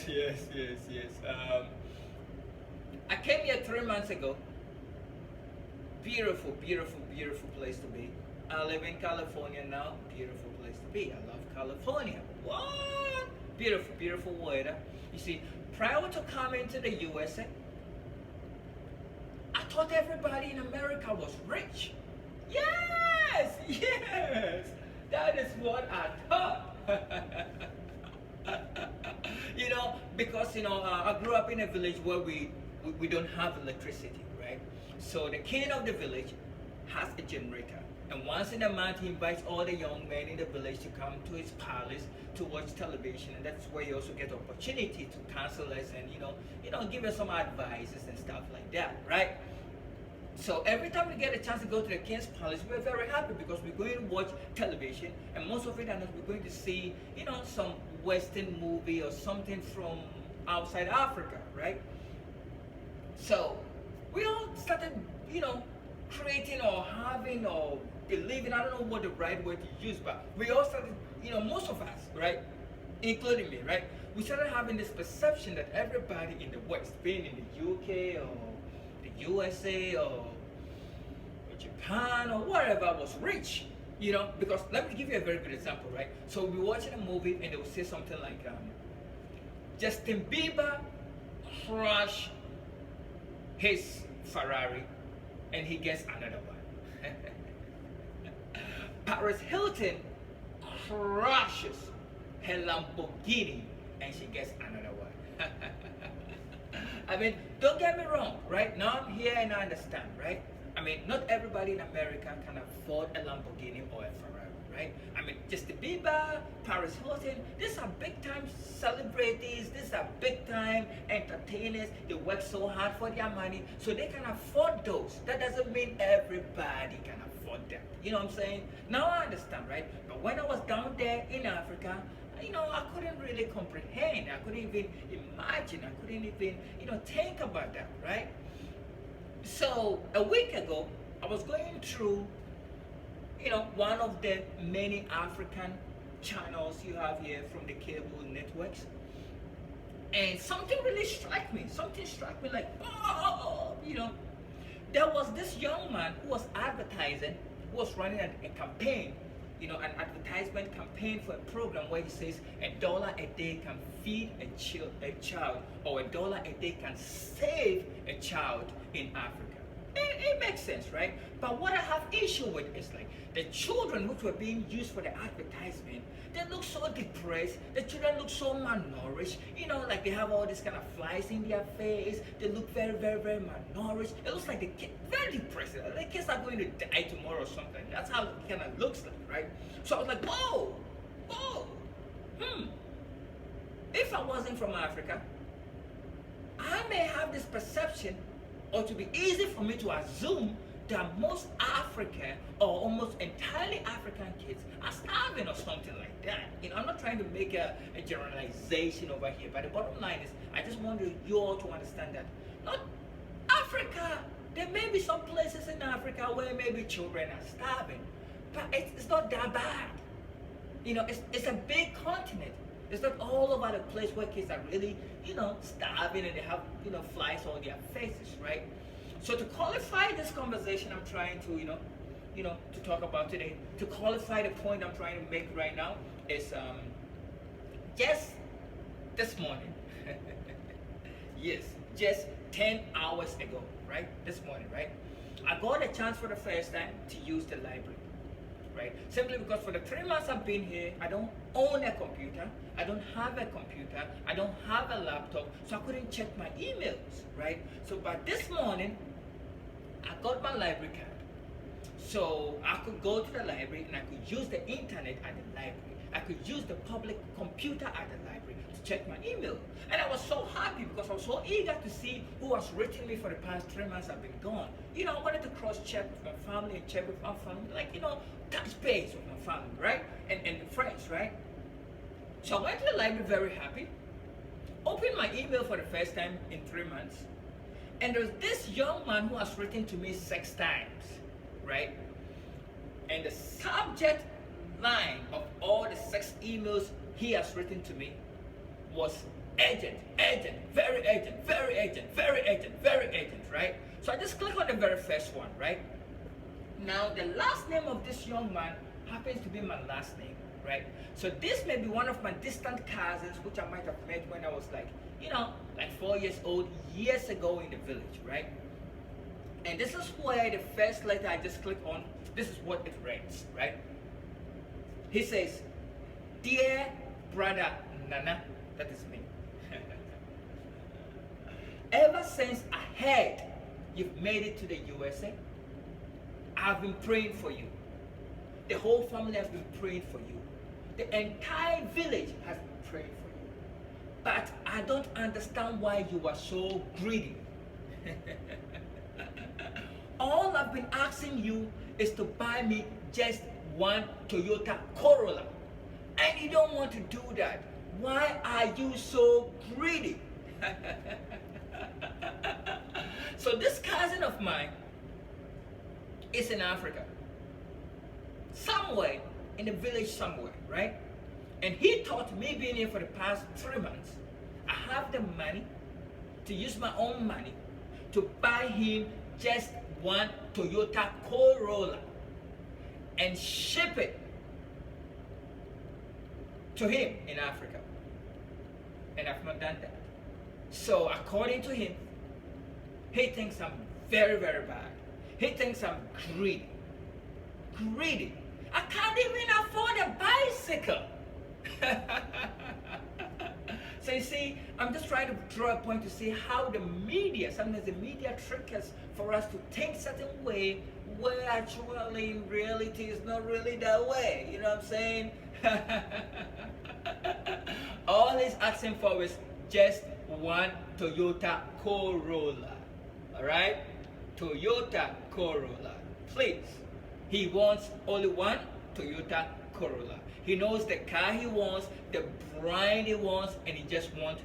yes. I came here 3 months ago. Beautiful, beautiful, beautiful place to be. I live in California now. Beautiful place to be. I love California. What? Beautiful, beautiful weather. You see, prior to coming to the USA, I thought everybody in America was rich. Yes, yes. That is what I thought. Because I grew up in a village where we don't have electricity, right? So the king of the village has a generator, and once in a month he invites all the young men in the village to come to his palace to watch television, and that's where you also get opportunity to counsel us and give us some advices and stuff like that, right? So every time we get a chance to go to the King's Palace, we're very happy because we're going to watch television, and most of it, and we're going to see, some Western movie or something from outside Africa, right? So we all started, creating or having or believing, I don't know what the right word to use, but we all started, most of us, right, including me, right, we started having this perception that everybody in the West, being in the UK or the USA or Japan or wherever, was rich, because let me give you a very good example, right? So we'll be watching a movie and they will say something like, Justin Bieber crushed his Ferrari and he gets another one. Paris Hilton crushes her Lamborghini and she gets another one. I mean, don't get me wrong, right? Now I'm here and I understand, right? I mean, not everybody in America can afford a Lamborghini or a Ferrari, right? I mean, Justin Bieber, Paris Hilton, these are big time celebrities, these are big time entertainers. They work so hard for their money, so they can afford those. That doesn't mean everybody can afford them. You know what I'm saying? Now I understand, right? But when I was down there in Africa, I couldn't really comprehend. I couldn't even imagine. I couldn't even, think about that, right? So a week ago, I was going through, one of the many African channels you have here from the cable networks, and something really struck me. Something struck me like, oh, there was this young man who was advertising, who was running a campaign, an advertisement campaign for a program where he says $1 a day can feed a child, or $1 a day can save a child in Africa. It makes sense, right? But what I have issue with is like the children which were being used for the advertisement, they look so depressed. The children look so malnourished. Like they have all these kind of flies in their face. They look very, very, very malnourished. It looks like the kid very depressed. The kids are going to die tomorrow or something. That's how it kind of looks like, right? So I was like, whoa, if I wasn't from Africa, I may have this perception, or to be easy for me to assume, that most African or almost entirely African kids are starving or something like that. I'm not trying to make a generalization over here, but the bottom line is, I just want you all to understand that not Africa, there may be some places in Africa where maybe children are starving, but it's not that bad. It's a big continent. It's not all over the place where kids are really, starving and they have, flies on their faces, right? So to qualify this conversation I'm trying to, to talk about today, to qualify the point I'm trying to make right now is just this morning, yes, just 10 hours ago, right? This morning, right? I got a chance for the first time to use the library. Right? Simply because for the 3 months I've been here, I don't own a computer, I don't have a computer, I don't have a laptop, so I couldn't check my emails, right? So by this morning, I got my library card. So I could go to the library and I could use the internet at the library. I could use the public computer at the library to check my email. And I was so happy because I was so eager to see who was writing me for the past 3 months I've been gone. I wanted to cross-check with my family and check with my family, like, touch base with my family, right? And friends, right? So I went to the library very happy, opened my email for the first time in 3 months, and there's this young man who has written to me 6 times, right? And the subject line of all the 6 emails he has written to me was urgent, urgent, very urgent, very urgent, very urgent, very urgent, right? So I just click on the very first one, right? Now the last name of this young man happens to be my last name, right? So this may be one of my distant cousins, which I might have met when I was like, like 4 years old, years ago in the village, right? And this is where the first letter I just click on, this is what it reads, right? He says, "Dear brother Nana," that is me. "Ever since I heard you've made it to the USA, I've been praying for you. The whole family has been praying for you. The entire village has been praying for you. But I don't understand why you are so greedy. All I've been asking you is to buy me just one Toyota Corolla. And you don't want to do that. Why are you so greedy?" So this cousin of mine is in Africa. Somewhere in the village somewhere, right? And he thought me being here for the past 3 months, I have the money to use my own money to buy him just one Toyota Corolla and ship it to him in Africa. And I've not done that. So according to him, he thinks I'm very, very bad. He thinks I'm greedy. Greedy. I can't even afford a bicycle. So you see, I'm just trying to draw a point to see how the media, sometimes the media trick us for us to think certain way, where actually in reality is not really that way. You know what I'm saying? All he's asking for is just one Toyota Corolla. Alright? Toyota Corolla. Please. He wants only one Toyota Corolla. He knows the car he wants, the brand he wants, and he just wants